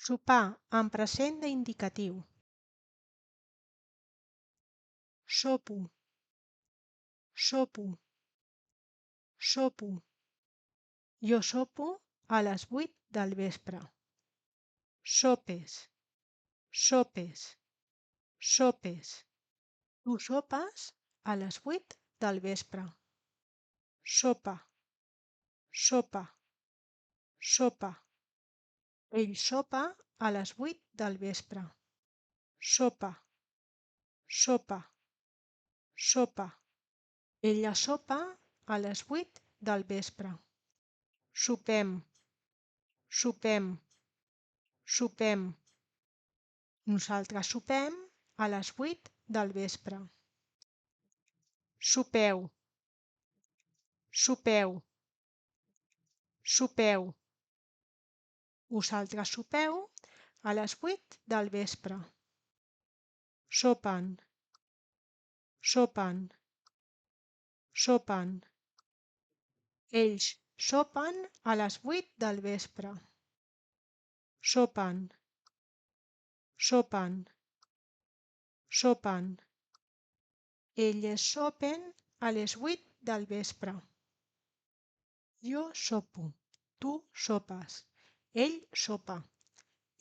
Sopar en present d'indicatiu. Sopo, sopo, sopo. Jo sopo a les 8 del vespre. Sopes, sopes, sopes. Tu sopes a les 8 del vespre. Sopa, sopa, sopa. Ell sopa a les 8 del vespre. Sopa, sopa, sopa. Ella sopa a les 8 del vespre. Sopem, sopem, sopem. Nosaltres sopem a les 8 del vespre. Sopeu, sopeu, sopeu. Vosaltres sopeu a les 8 del vespre. Sopen, sopen, sopen. Ells sopen a les 8 del vespre. Sopen, sopen, sopen. Elles sopen a les 8 del vespre. Jo sopo, tu sopes, ell sopa,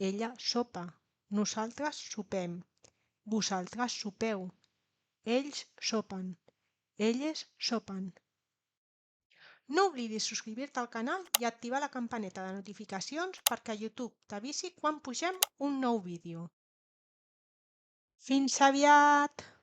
ella sopa, nosaltres sopem, vosaltres sopeu, ells sopen, elles sopen. No oblidis subscriure-te al canal i activar la campaneta de notificacions perquè YouTube t'avisi quan pugem un nou vídeo. Fins aviat!